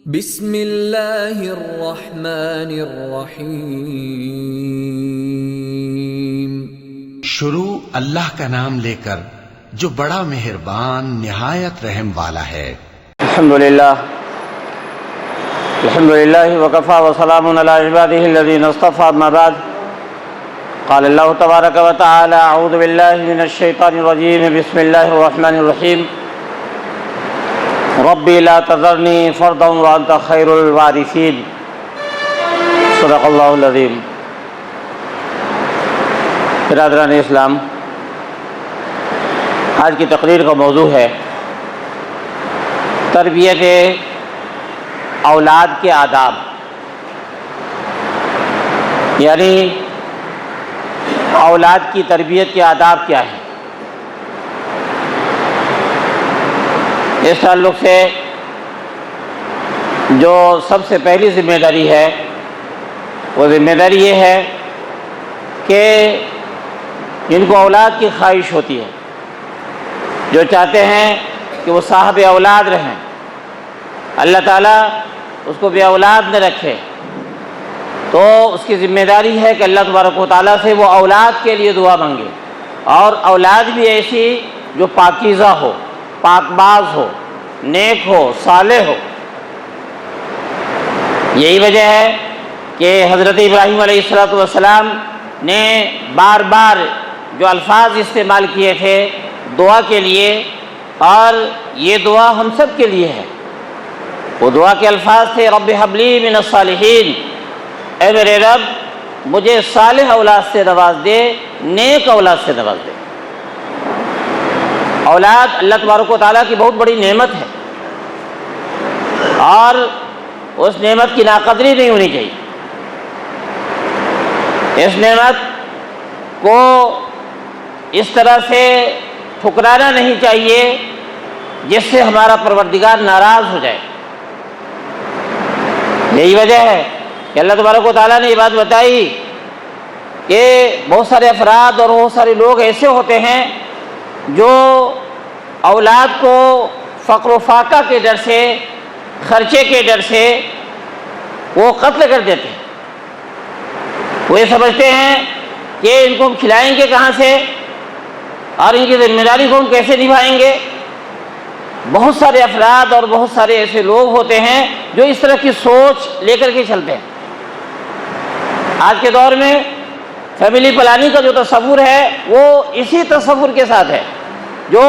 بسم اللہ الرحمن الرحیم۔ شروع اللہ کا نام لے کر جو بڑا مہربان نہایت رحم والا ہے۔ الحمدللہ وکفی وسلام علی عبادہ الذین اصطفی، اما بعد، قال اللہ تبارک و تعالی اعوذ باللہ من الشیطان الرجیم، بسم اللہ الرحمن الرحیم، ربی لا تذرنی فردا وانت خیر الوارثین، صدق اللہ العظیم۔ برادران اسلام، آج کی تقریر کا موضوع ہے تربیت اولاد کے آداب، یعنی اولاد کی تربیت کے آداب کیا ہیں۔ اس تعلق سے جو سب سے پہلی ذمہ داری ہے وہ ذمہ داری یہ ہے کہ جن کو اولاد کی خواہش ہوتی ہے، جو چاہتے ہیں کہ وہ صاحب اولاد رہیں، اللہ تعالیٰ اس کو بے اولاد نہ رکھے، تو اس کی ذمہ داری ہے کہ اللہ تبارک و تعالیٰ سے وہ اولاد کے لیے دعا مانگے، اور اولاد بھی ایسی جو پاکیزہ ہو، پاک باز ہو، نیک ہو، صالح ہو۔ یہی وجہ ہے کہ حضرت ابراہیم علیہ السلام نے بار بار جو الفاظ استعمال کیے تھے دعا کے لیے، اور یہ دعا ہم سب کے لیے ہے۔ وہ دعا کے الفاظ تھے رب ہب لی من الصالحین، اے میرے رب مجھے صالح اولاد سے نواز دے، نیک اولاد سے نواز دے۔ اولاد اللہ تبارک و تعالیٰ کی بہت بڑی نعمت ہے، اور اس نعمت کی ناقدری نہیں ہونی چاہیے۔ اس نعمت کو اس طرح سے ٹھکرانا نہیں چاہیے جس سے ہمارا پروردگار ناراض ہو جائے۔ یہی وجہ ہے کہ اللہ تبارک و تعالیٰ نے یہ بات بتائی کہ بہت سارے افراد اور بہت سارے لوگ ایسے ہوتے ہیں جو اولاد کو فقر و فاقہ کے ڈر سے، خرچے کے ڈر سے وہ قتل کر دیتے ہیں۔ وہ یہ سمجھتے ہیں کہ ان کو ہم کھلائیں گے کہاں سے، اور ان کی ذمہ داری کو ہم کیسے نبھائیں گے۔ بہت سارے افراد اور بہت سارے ایسے لوگ ہوتے ہیں جو اس طرح کی سوچ لے کر کے چلتے ہیں۔ آج کے دور میں فیملی پلاننگ کا جو تصور ہے وہ اسی تصور کے ساتھ ہے جو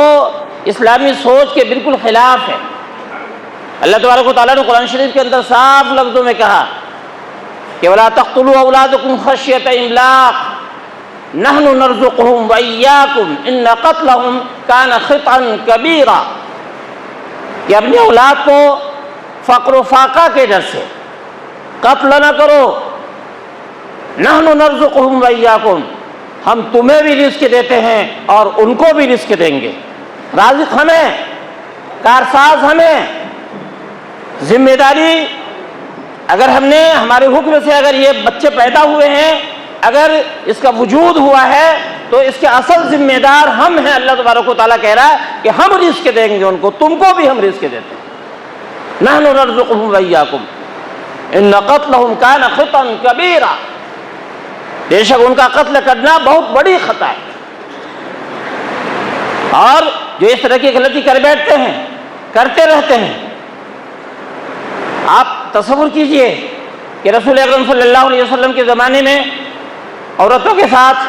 اسلامی سوچ کے بالکل خلاف ہے۔ اللہ تبارک و تعالیٰ نے قرآن شریف کے اندر صاف لفظوں میں کہا کہ وَلَا تَقْتُلُوا أَوْلَادَكُمْ خَشْيَةَ إِمْلَاقٍ نَحْنُ نَرْزُقُهُمْ وَإِيَّاكُمْ إِنَّ قَتْلَهُمْ كَانَ خِطْئًا كَبِيرًا، کہ اپنی اولاد کو فقر و فاقہ کے ڈر سے قتل نہ کرو۔ نَحْنُ نَرْزُقُهُمْ وَإِيَّاكُمْ، ہم تمہیں بھی رزق دیتے ہیں اور ان کو بھی رزق دیں گے۔ رازق ہمیں، کارساز ہمیں۔ ذمہ داری اگر ہم نے ہمارے حکم سے اگر یہ بچے پیدا ہوئے ہیں، اگر اس کا وجود ہوا ہے، تو اس کے اصل ذمہ دار ہم ہیں۔ اللہ تبارک و تعالیٰ کہہ رہا ہے کہ ہم رزق دیں گے ان کو، تم کو بھی ہم رزق دیتے ہیں۔ نحن نرزقهم وإياكم إن قتلهم كان خطأ كبيرا، بے شک ان کا قتل کرنا بہت بڑی خطا ہے۔ اور جو اس طرح کی غلطی کر بیٹھتے ہیں، کرتے رہتے ہیں، آپ تصور کیجئے کہ رسول اکرم صلی اللہ علیہ وسلم کے زمانے میں عورتوں کے ساتھ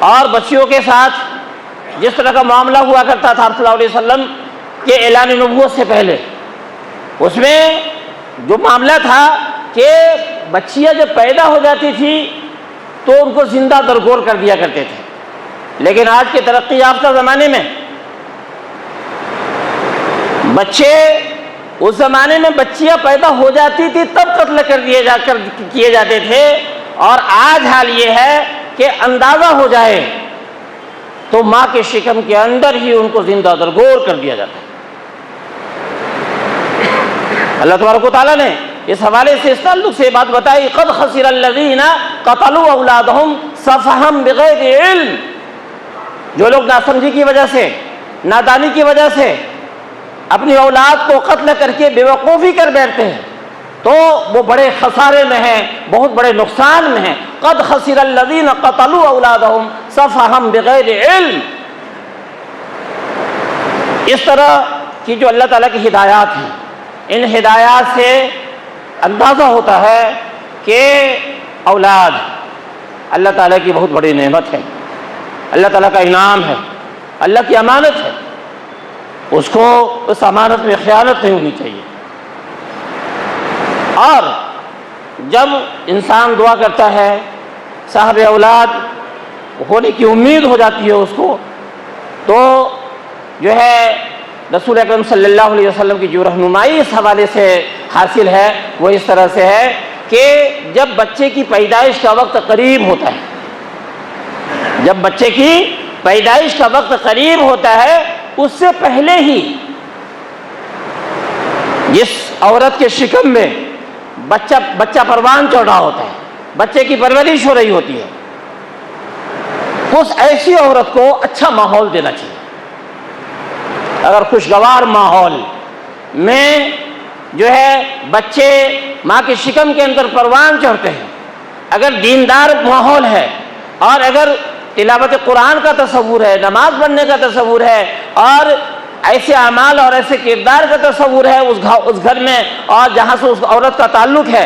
اور بچیوں کے ساتھ جس طرح کا معاملہ ہوا کرتا تھا صلی اللہ علیہ وسلم کے اعلان نبوت سے پہلے، اس میں جو معاملہ تھا کہ بچیاں جب پیدا ہو جاتی تھی تو ان کو زندہ درگور کر دیا کرتے تھے۔ لیکن آج کے ترقی یافتہ زمانے میں بچے، اس زمانے میں بچیاں پیدا ہو جاتی تھی تب قتل کیے جاتے تھے، اور آج حال یہ ہے کہ اندازہ ہو جائے تو ماں کے شکم کے اندر ہی ان کو زندہ درگور کر دیا جاتا ہے۔ اللہ تبارک و تعالیٰ نے اس حوالے سے اس تعلق سے بات بتائی قد خسر الذین قتلوا اولادہم سفہا بغیر علم، جو لوگ ناسمجھی کی وجہ سے، نادانی کی وجہ سے اپنی اولاد کو قتل کر کے بے وقوفی کر بیٹھتے ہیں تو وہ بڑے خسارے میں ہیں، بہت بڑے نقصان میں ہیں۔ قد خسر الذین قتلوا اولادہم سفہا بغیر علم۔ اس طرح کی جو اللہ تعالیٰ کی ہدایات ہیں، ان ہدایات سے اندازہ ہوتا ہے کہ اولاد اللہ تعالیٰ کی بہت بڑی نعمت ہے، اللہ تعالیٰ کا انعام ہے، اللہ کی امانت ہے، اس کو اس امانت میں خیانت نہیں ہونی چاہیے۔ اور جب انسان دعا کرتا ہے، صاحب اولاد ہونے کی امید ہو جاتی ہے اس کو، تو جو ہے رسول اکرم صلی اللہ علیہ وسلم کی جو رہنمائی اس حوالے سے حاصل ہے وہ اس طرح سے ہے کہ جب بچے کی پیدائش کا وقت قریب ہوتا ہے، جب بچے کی پیدائش کا وقت قریب ہوتا ہے، اس سے پہلے ہی جس عورت کے شکم میں بچہ پروان چڑھ رہا ہوتا ہے، بچے کی پرورش ہو رہی ہوتی ہے، اس ایسی عورت کو اچھا ماحول دینا چاہیے۔ اگر خوشگوار ماحول میں جو ہے بچے ماں کے شکم کے اندر پروان چڑھتے ہیں، اگر دیندار ماحول ہے اور اگر تلاوت قرآن کا تصور ہے، نماز پڑھنے کا تصور ہے اور ایسے اعمال اور ایسے کردار کا تصور ہے اس گھر میں، اور جہاں سے اس عورت کا تعلق ہے،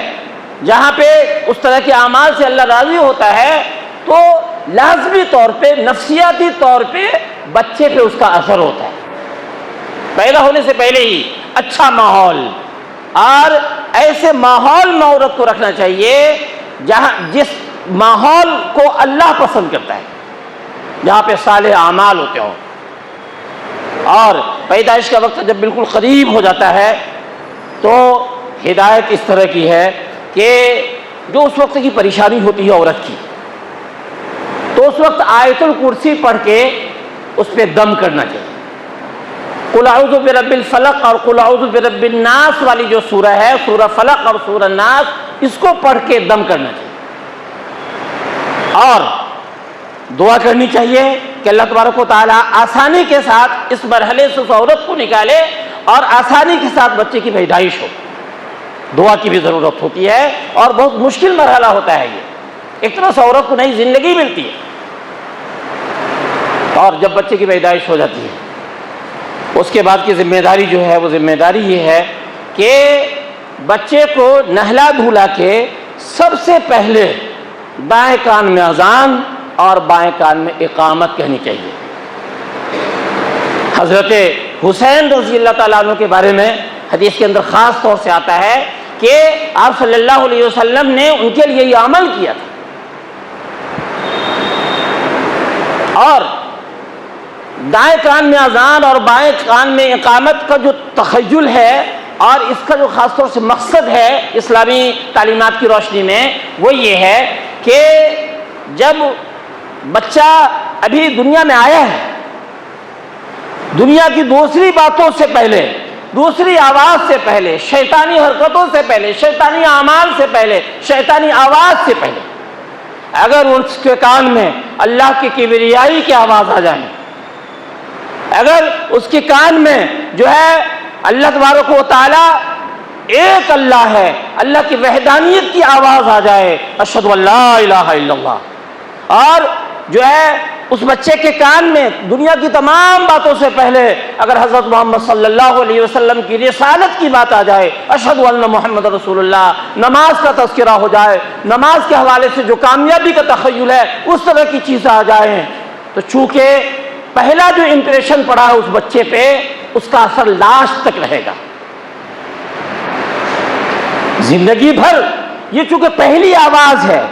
جہاں پہ اس طرح کے اعمال سے اللہ راضی ہوتا ہے، تو لازمی طور پہ نفسیاتی طور پہ بچے پہ اس کا اثر ہوتا ہے۔ پیدا ہونے سے پہلے ہی اچھا ماحول، اور ایسے ماحول میں عورت کو رکھنا چاہیے جس ماحول کو اللہ پسند کرتا ہے، جہاں پہ صالح اعمال ہوتے ہوں۔ اور پیدائش کا وقت جب بالکل قریب ہو جاتا ہے تو ہدایت اس طرح کی ہے کہ جو اس وقت کی پریشانی ہوتی ہے عورت کی، تو اس وقت آیت الکرسی پڑھ کے اس پہ دم کرنا چاہیے۔ قل اعوذ برب الفلق اور قل اعوذ برب الناس والی جو سورہ ہے، سورہ فلق اور سورہ الناس، اس کو پڑھ کے دم کرنا چاہیے، اور دعا کرنی چاہیے کہ اللہ تبارک و تعالیٰ آسانی کے ساتھ اس مرحلے سے اس عورت کو نکالے اور آسانی کے ساتھ بچے کی پیدائش ہو۔ دعا کی بھی ضرورت ہوتی ہے اور بہت مشکل مرحلہ ہوتا ہے یہ، ایک طرح سے عورت کو نئی زندگی ملتی ہے۔ اور جب بچے کی پیدائش ہو جاتی ہے، اس کے بعد کی ذمہ داری جو ہے وہ ذمہ داری یہ ہے کہ بچے کو نہلا دھلا کے سب سے پہلے دائیں کان میں اذان اور بائیں کان میں اقامت کہنی چاہیے۔ حضرت حسین رضی اللہ تعالیٰ عنہ کے بارے میں حدیث کے اندر خاص طور سے آتا ہے کہ آپ صلی اللہ علیہ وسلم نے ان کے لیے یہ عمل کیا تھا، اور دائیں کان میں اذان اور بائیں کان میں اقامت کا جو تخیل ہے اور اس کا جو خاص طور سے مقصد ہے اسلامی تعلیمات کی روشنی میں، وہ یہ ہے کہ جب بچہ ابھی دنیا میں آیا ہے، دنیا کی دوسری باتوں سے پہلے، دوسری آواز سے پہلے، شیطانی حرکتوں سے پہلے، شیطانی اعمال سے پہلے، شیطانی آواز سے پہلے، اگر اس کے کان میں اللہ کی کبریائی کی آواز آ جائے، اگر اس کے کان میں جو ہے اللہ تبارک و تعالی ایک اللہ ہے، اللہ کی وحدانیت کی آواز آ جائے، اشہد ان لا الہ الا اللہ، اور جو ہے اس بچے کے کان میں دنیا کی تمام باتوں سے پہلے اگر حضرت محمد صلی اللہ علیہ وسلم کی رسالت کی بات آ جائے، اشہد ان محمد رسول اللہ، نماز کا تذکرہ ہو جائے، نماز کے حوالے سے جو کامیابی کا تخیل ہے اس طرح کی چیزیں آ جائیں، تو چونکہ پہلا جو امپریشن پڑا ہے اس بچے پہ، اس کا اثر لاسٹ تک رہے گا، زندگی بھر۔ یہ چونکہ پہلی آواز ہے،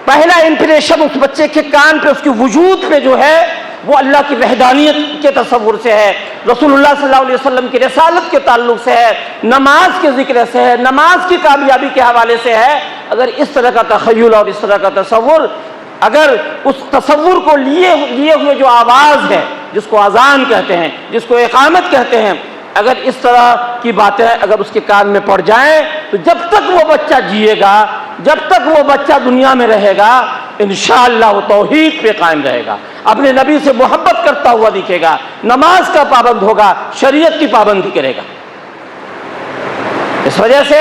پہلا امپریشن اس بچے کے کان پہ، اس کے وجود پہ جو ہے وہ اللہ کی وحدانیت کے تصور سے ہے، رسول اللہ صلی اللہ علیہ وسلم کی رسالت کے تعلق سے ہے، نماز کے ذکر سے ہے، نماز کی کامیابی کے حوالے سے ہے۔ اگر اس طرح کا تخیل اور اس طرح کا تصور، اگر اس تصور کو لیے ہوئے جو آواز ہے، جس کو اذان کہتے ہیں، جس کو اقامت کہتے ہیں، اگر اس طرح کی باتیں اگر اس کے کان میں پڑ جائیں، تو جب تک وہ بچہ جیے گا، جب تک وہ بچہ دنیا میں رہے گا، انشاءاللہ وہ توحید پہ قائم رہے گا، اپنے نبی سے محبت کرتا ہوا دکھے گا، نماز کا پابند ہوگا، شریعت کی پابندی کرے گا۔ اس وجہ سے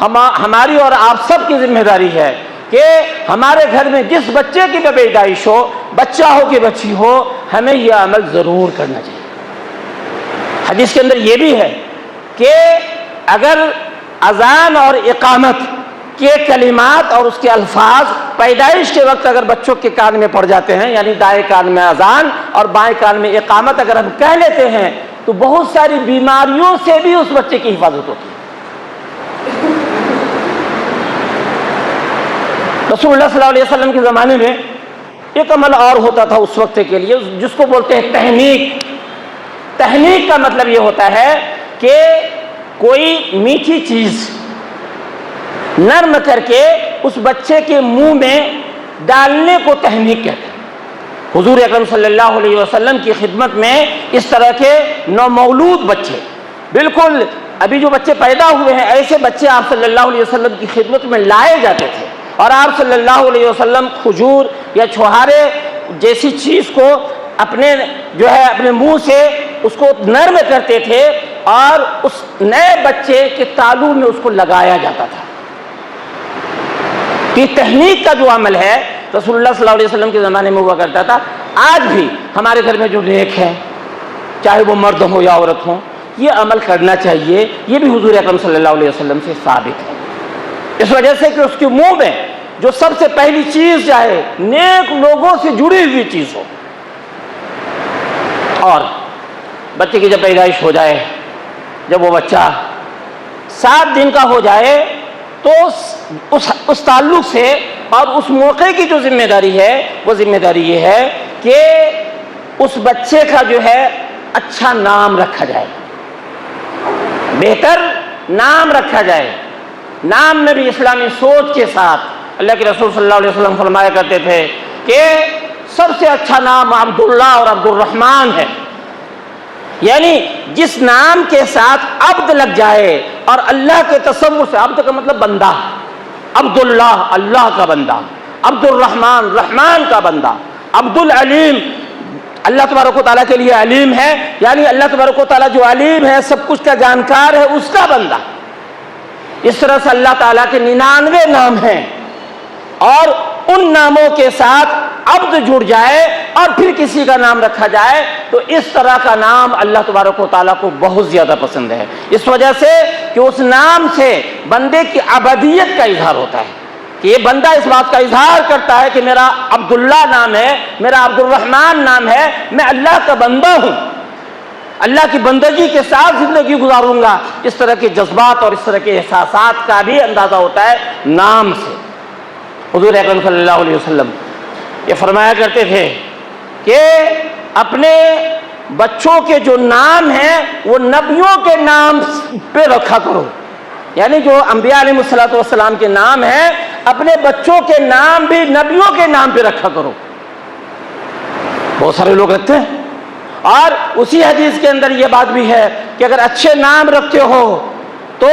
ہماری اور آپ سب کی ذمہ داری ہے کہ ہمارے گھر میں جس بچے کی پیدائش ہو، بچہ ہو کہ بچی ہو، ہمیں یہ عمل ضرور کرنا چاہیے۔ حدیث کے اندر یہ بھی ہے کہ اگر اذان اور اقامت کے کلمات اور اس کے الفاظ پیدائش کے وقت اگر بچوں کے کان میں پڑ جاتے ہیں، یعنی دائیں کان میں اذان اور بائیں کان میں اقامت اگر ہم کہہ لیتے ہیں تو بہت ساری بیماریوں سے بھی اس بچے کی حفاظت ہوتی ہے۔ رسول اللہ صلی اللہ علیہ وسلم کے زمانے میں ایک عمل اور ہوتا تھا اس وقت کے لیے، جس کو بولتے ہیں تحنیک۔ تحنیک کا مطلب یہ ہوتا ہے کہ کوئی میٹھی چیز نرم کر کے اس بچے کے منہ میں ڈالنے کو تحنیک کہتے ہیں۔ حضور اکرم صلی اللہ علیہ وسلم کی خدمت میں اس طرح کے نومولود بچے، بالکل ابھی جو بچے پیدا ہوئے ہیں، ایسے بچے آپ صلی اللہ علیہ وسلم کی خدمت میں لائے جاتے تھے، اور آپ صلی اللہ علیہ وسلم کھجور یا چھوہارے جیسی چیز کو اپنے منہ سے اس کو نرم کرتے تھے اور اس نئے بچے کے تالو میں اس کو لگایا جاتا تھا۔ کہ تحنیک کا جو عمل ہے رسول اللہ صلی اللہ علیہ وسلم کے زمانے میں ہوا کرتا تھا، آج بھی ہمارے گھر میں جو نیک ہیں، چاہے وہ مرد ہو یا عورت ہو، یہ عمل کرنا چاہیے۔ یہ بھی حضور اکرم صلی اللہ علیہ وسلم سے ثابت ہے، اس وجہ سے کہ اس کے منہ میں جو سب سے پہلی چیز جائے نیک لوگوں سے جڑی ہوئی چیز ہو۔ اور بچے کی جب پیدائش ہو جائے، جب وہ بچہ 7 دن کا ہو جائے تو اس تعلق سے اور اس موقع کی جو ذمہ داری ہے وہ ذمہ داری یہ ہے کہ اس بچے کا جو ہے اچھا نام رکھا جائے، بہتر نام رکھا جائے۔ نام میں بھی اسلامی سوچ کے ساتھ اللہ کے رسول صلی اللہ علیہ وسلم فرمایا کرتے تھے کہ سب سے اچھا نام عبداللہ اور عبد الرحمن ہے، یعنی جس نام کے ساتھ عبد لگ جائے اور اللہ کے تصور سے، عبد کا مطلب بندہ، عبداللہ اللہ کا بندہ، عبد الرحمن رحمان کا بندہ، عبد العلیم اللہ تبارک و تعالیٰ کے لیے علیم ہے، یعنی اللہ تبارک و تعالیٰ جو علیم ہے، سب کچھ کا جانکار ہے، اس کا بندہ۔ اس طرح سے اللہ تعالیٰ کے 99 نام ہیں، اور ان ناموں کے ساتھ عبد جڑ جائے اور پھر کسی کا نام رکھا جائے تو اس طرح کا نام اللہ تبارک و تعالیٰ کو بہت زیادہ پسند ہے، اس وجہ سے کہ اس نام سے بندے کی عبدیت کا اظہار ہوتا ہے، کہ یہ بندہ اس بات کا اظہار کرتا ہے کہ میرا عبداللہ نام ہے، میرا عبد الرحمن نام ہے، میں اللہ کا بندہ ہوں، اللہ کی بندگی کے ساتھ زندگی گزاروں گا۔ اس طرح کے جذبات اور اس طرح کے احساسات کا بھی اندازہ ہوتا ہے نام سے۔ حضور اکرم صلی اللہ علیہ وسلم یہ فرمایا کرتے تھے کہ اپنے بچوں کے جو نام ہیں وہ نبیوں کے نام پہ رکھا کرو، یعنی جو انبیاء علیہ الصلوۃ والسلام کے نام ہیں، اپنے بچوں کے نام بھی نبیوں کے نام پہ رکھا کرو۔ بہت سارے لوگ رکھتے ہیں، اور اسی حدیث کے اندر یہ بات بھی ہے کہ اگر اچھے نام رکھتے ہو تو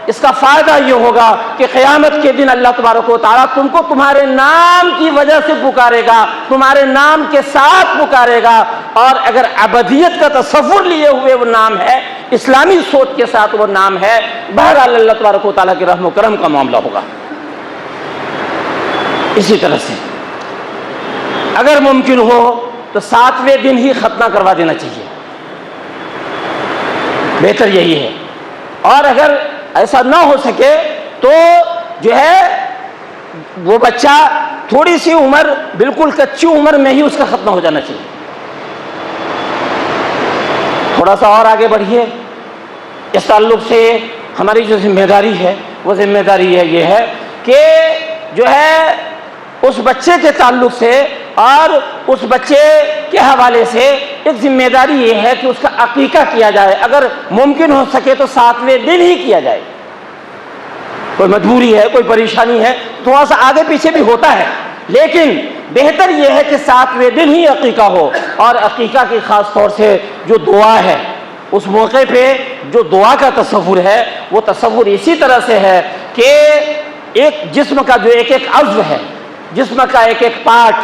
اس کا فائدہ یہ ہوگا کہ قیامت کے دن اللہ تبارک و تعالیٰ تم کو تمہارے نام کی وجہ سے پکارے گا، تمہارے نام کے ساتھ پکارے گا، اور اگر عبدیت کا تصور لیے ہوئے وہ نام ہے، اسلامی سوچ کے ساتھ وہ نام ہے، بہرحال اللہ تبارک و تعالیٰ کے رحم و کرم کا معاملہ ہوگا۔ اسی طرح سے اگر ممکن ہو تو 7ویں دن ہی ختنہ کروا دینا چاہیے، بہتر یہی ہے، اور اگر ایسا نہ ہو سکے تو جو ہے وہ بچہ تھوڑی سی عمر، بالکل کچی عمر میں ہی اس کا ختنہ ہو جانا چاہیے۔ تھوڑا سا اور آگے بڑھیے، اس تعلق سے ہماری جو ذمہ داری ہے وہ ذمہ داری یہ ہے کہ جو ہے اس بچے کے تعلق سے اور اس بچے کے حوالے سے ایک ذمہ داری یہ ہے کہ اس کا عقیقہ کیا جائے، اگر ممکن ہو سکے تو 7ویں دن ہی کیا جائے۔ کوئی مجبوری ہے، کوئی پریشانی ہے، تھوڑا سا آگے پیچھے بھی ہوتا ہے، لیکن بہتر یہ ہے کہ 7ویں دن ہی عقیقہ ہو۔ اور عقیقہ کی خاص طور سے جو دعا ہے، اس موقع پہ جو دعا کا تصور ہے وہ تصور اسی طرح سے ہے کہ ایک جسم کا جو ایک عضو ہے، جسم کا ایک ایک پارٹ،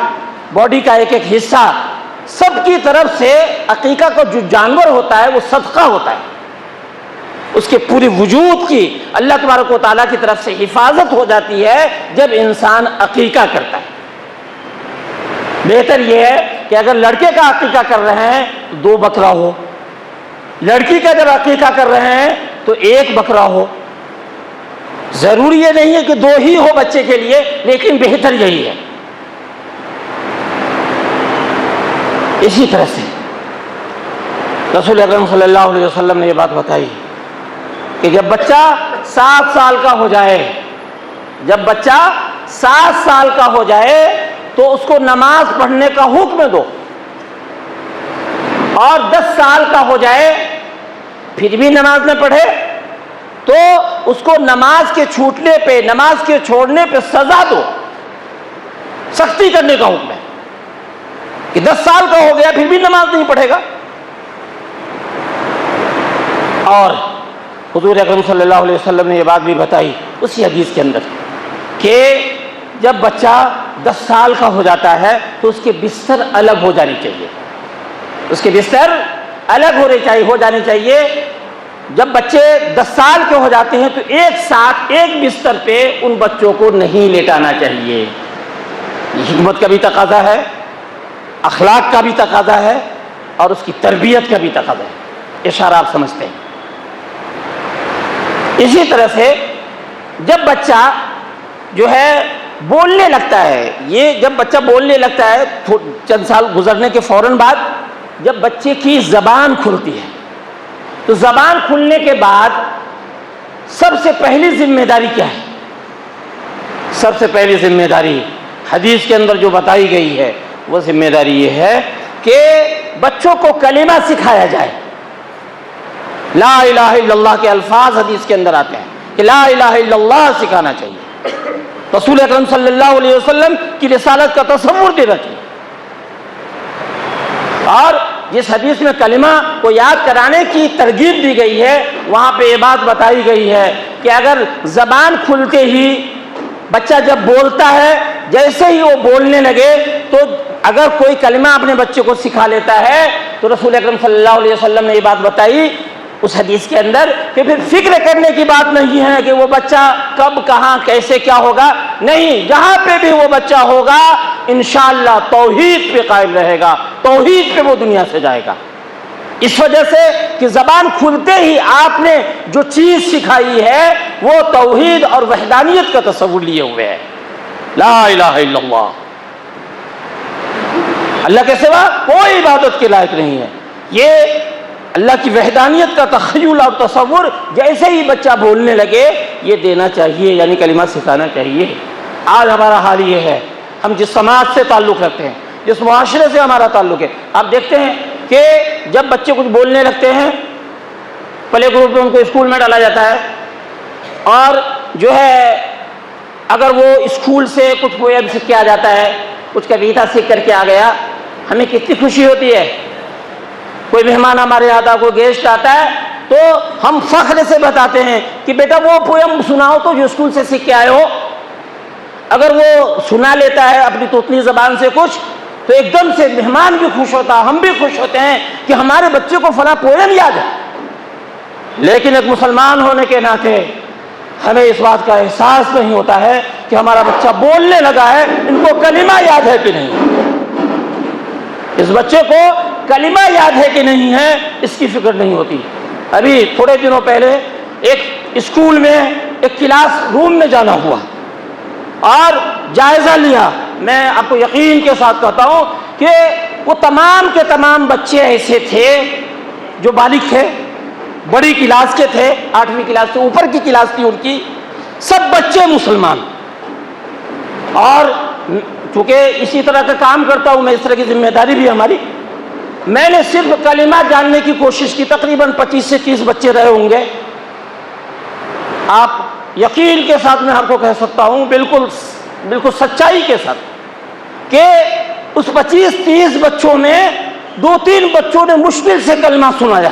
باڈی کا ایک ایک حصہ، سب کی طرف سے عقیقہ کا جو جانور ہوتا ہے وہ صدقہ ہوتا ہے، اس کے پوری وجود کی اللہ تبارک و تعالیٰ کی طرف سے حفاظت ہو جاتی ہے جب انسان عقیقہ کرتا ہے۔ بہتر یہ ہے کہ اگر لڑکے کا عقیقہ کر رہے ہیں تو 2 بکرا ہو، لڑکی کا جب عقیقہ کر رہے ہیں تو 1 بکرا ہو۔ ضروری یہ نہیں ہے کہ 2 ہی ہو بچے کے لیے، لیکن بہتر یہی ہے۔ اسی طرح سے رسول اکرم صلی اللہ علیہ وسلم نے یہ بات بتائی کہ جب بچہ 7 سال کا ہو جائے، جب بچہ 7 سال کا ہو جائے تو اس کو نماز پڑھنے کا حکم دو، اور 10 سال کا ہو جائے پھر بھی نماز نہ پڑھے تو اس کو نماز کے چھوٹنے پہ، نماز کے چھوڑنے پہ سزا دو، سختی کرنے کا حکم ہے کہ 10 سال کا ہو گیا پھر بھی نماز نہیں پڑھے گا۔ اور حضور اکرم صلی اللہ علیہ وسلم نے یہ بات بھی بتائی اسی حدیث کے اندر کہ جب بچہ 10 سال کا ہو جاتا ہے تو اس کے بستر الگ ہو جانی چاہیے، اس کے بستر الگ ہو جانے چاہیے۔ جب بچے 10 سال کے ہو جاتے ہیں تو ایک ساتھ ایک بستر پہ ان بچوں کو نہیں لیٹانا چاہیے۔ یہ حکمت کا بھی تقاضا ہے، اخلاق کا بھی تقاضا ہے، اور اس کی تربیت کا بھی تقاضا ہے۔ اشارہ آپ سمجھتے ہیں۔ اسی طرح سے جب بچہ جو ہے بولنے لگتا ہے، یہ جب بچہ بولنے لگتا ہے چند سال گزرنے کے فوراً بعد جب بچے کی زبان کھلتی ہے تو زبان کھلنے کے بعد سب سے پہلی ذمہ داری کیا ہے؟ سب سے پہلی ذمہ داری حدیث کے اندر جو بتائی گئی ہے وہ ذمہ داری یہ ہے کہ بچوں کو کلمہ سکھایا جائے۔ لا الہ الا اللہ کے الفاظ حدیث کے اندر آتے ہیں کہ لا الہ الا اللہ سکھانا چاہیے۔ رسول اکرم صلی اللہ علیہ وسلم کی رسالت کا تصور دے رکھے، اور جس حدیث میں کلمہ کو یاد کرانے کی ترغیب دی گئی ہے وہاں پہ یہ بات بتائی گئی ہے کہ اگر زبان کھلتے ہی بچہ جب بولتا ہے، جیسے ہی وہ بولنے لگے تو اگر کوئی کلمہ اپنے بچے کو سکھا لیتا ہے تو رسول اکرم صلی اللہ علیہ وسلم نے یہ بات بتائی اس حدیث کے اندر کہ پھر فکر کرنے کی بات نہیں ہے کہ وہ بچہ کب کہاں کیسے کیا ہوگا، نہیں، جہاں پہ بھی وہ بچہ ہوگا انشاءاللہ توحید پہ قائم رہے گا، توحید پہ وہ دنیا سے جائے گا۔ اس وجہ سے کہ زبان کھلتے ہی آپ نے جو چیز سکھائی ہے وہ توحید اور وحدانیت کا تصور لیے ہوئے ہے۔ لا الہ الا اللہ، اللہ کے سوا کوئی عبادت کے لائق نہیں ہے۔ یہ اللہ کی وحدانیت کا تخیل اور تصور جیسے ہی بچہ بولنے لگے یہ دینا چاہیے، یعنی کلمہ سکھانا چاہیے۔ آج ہمارا حال یہ ہے، ہم جس سماج سے تعلق رکھتے ہیں، جس معاشرے سے ہمارا تعلق ہے، آپ دیکھتے ہیں کہ جب بچے کچھ بولنے لگتے ہیں پلے گروپ میں ان کو اسکول میں ڈالا جاتا ہے، اور جو ہے اگر وہ اسکول سے کچھ پویم سیکھ کے آ جاتا ہے، کچھ کبیتا سیکھ کر کے آ گیا، ہمیں کتنی خوشی ہوتی ہے۔ کوئی مہمان ہمارے آتا، کوئی گیسٹ آتا ہے تو ہم فخر سے بتاتے ہیں کہ بیٹا وہ پویم سناؤ تو جو اسکول سے سیکھ کے آئے ہو۔ اگر وہ سنا لیتا ہے اپنی توتلی زبان سے کچھ تو ایک دم سے مہمان بھی خوش ہوتا، ہم بھی خوش ہوتے ہیں کہ ہمارے بچے کو فلاں پویم یاد ہے۔ لیکن ایک مسلمان ہونے کے ناطے ہمیں اس بات کا احساس نہیں ہوتا ہے کہ ہمارا بچہ بولنے لگا ہے، ان کو کلمہ یاد ہے کہ نہیں، اس بچے کو کلمہ یاد ہے کہ نہیں ہے اس کی فکر نہیں ہوتی۔ ابھی تھوڑے دنوں پہلے ایک اسکول میں ایک کلاس روم میں جانا ہوا اور جائزہ لیا۔ میں آپ کو یقین کے ساتھ کہتا ہوں کہ وہ تمام کے تمام بچے ایسے تھے جو بالغ تھے، بڑی کلاس کے تھے، 8ویں کلاس سے اوپر کی کلاس تھی ان کی، سب بچے مسلمان۔ اور چونکہ اسی طرح کا کام کرتا ہوں میں، اس طرح کی ذمہ داری بھی ہماری، میں نے صرف کلمہ جاننے کی کوشش کی، تقریباً 25 سے 30 بچے رہے ہوں گے۔ آپ یقین کے ساتھ میں آپ کو کہہ سکتا ہوں بالکل سچائی کے ساتھ کہ اس 25-30 بچوں میں 2-3 بچوں نے مشکل سے کلمہ سنایا،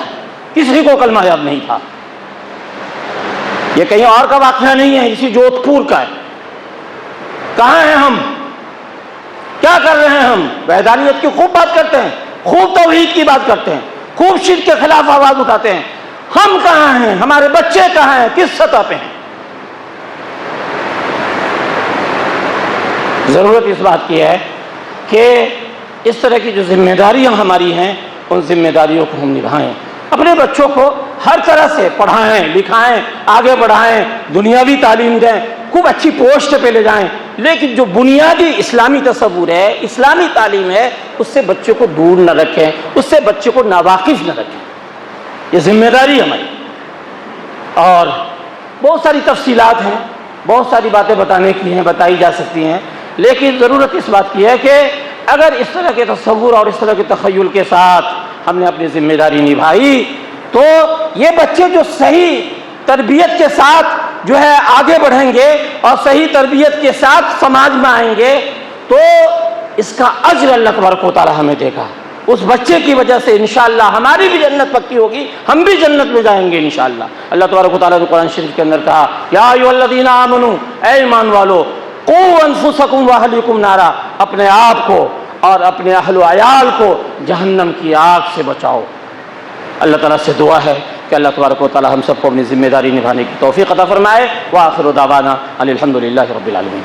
کسی کو کلمہ یاد نہیں تھا۔ یہ کہیں اور کا واقعہ نہیں ہے، اسی جودھ پور کا ہے۔ کہاں ہیں ہم؟ کیا کر رہے ہیں؟ ہم وحدانیت کی خوب بات کرتے ہیں، خوب توحید کی بات کرتے ہیں، خوب شرک کے خلاف آواز اٹھاتے ہیں. ہم کہاں ہیں؟ ہمارے بچے کہاں ہیں؟ کس سطح پہ ہیں؟ ضرورت اس بات کی ہے کہ اس طرح کی جو ذمہ داریاں ہماری ہیں ان ذمہ داریوں کو ہم نبھائیں. اپنے بچوں کو ہر طرح سے پڑھائیں، لکھائیں، آگے بڑھائیں، دنیاوی تعلیم دیں، خوب اچھی پوسٹ پہ لے جائیں، لیکن جو بنیادی اسلامی تصور ہے، اسلامی تعلیم ہے، اس سے بچے کو دور نہ رکھیں، اس سے بچے کو ناواقف نہ رکھیں. یہ ذمہ داری ہماری. اور بہت ساری تفصیلات ہیں، بہت ساری باتیں بتانے کی ہیں، بتائی جا سکتی ہیں، لیکن ضرورت اس بات کی ہے کہ اگر اس طرح کے تصور اور اس طرح کے تخیل کے ساتھ ہم نے اپنی ذمہ داری نبھائی تو یہ بچے جو صحیح تربیت کے ساتھ جو ہے آگے بڑھیں گے اور صحیح تربیت کے ساتھ سماج میں آئیں گے تو اس کا اجر اللہ تبارک و تعالی ہمیں دے گا. اس بچے کی وجہ سے انشاءاللہ ہماری بھی جنت پکی ہوگی، ہم بھی جنت میں جائیں گے انشاءاللہ. اللہ تبارک و تعالی نے قرآن شریف کے اندر کہا یا ایھا الذین آمنوا، اے ایمان والو، قوا انفسکم واہلیکم نارا، اپنے آپ کو اور اپنے اہل و عیال کو جہنم کی آگ سے بچاؤ. اللہ تعالیٰ سے دعا ہے کہ اللہ تبارک و تعالی ہم سب کو اپنی ذمہ داری نبھانے کی توفیق عطا فرمائے. وآخر دعوانا ان الحمد للہ رب العالمین.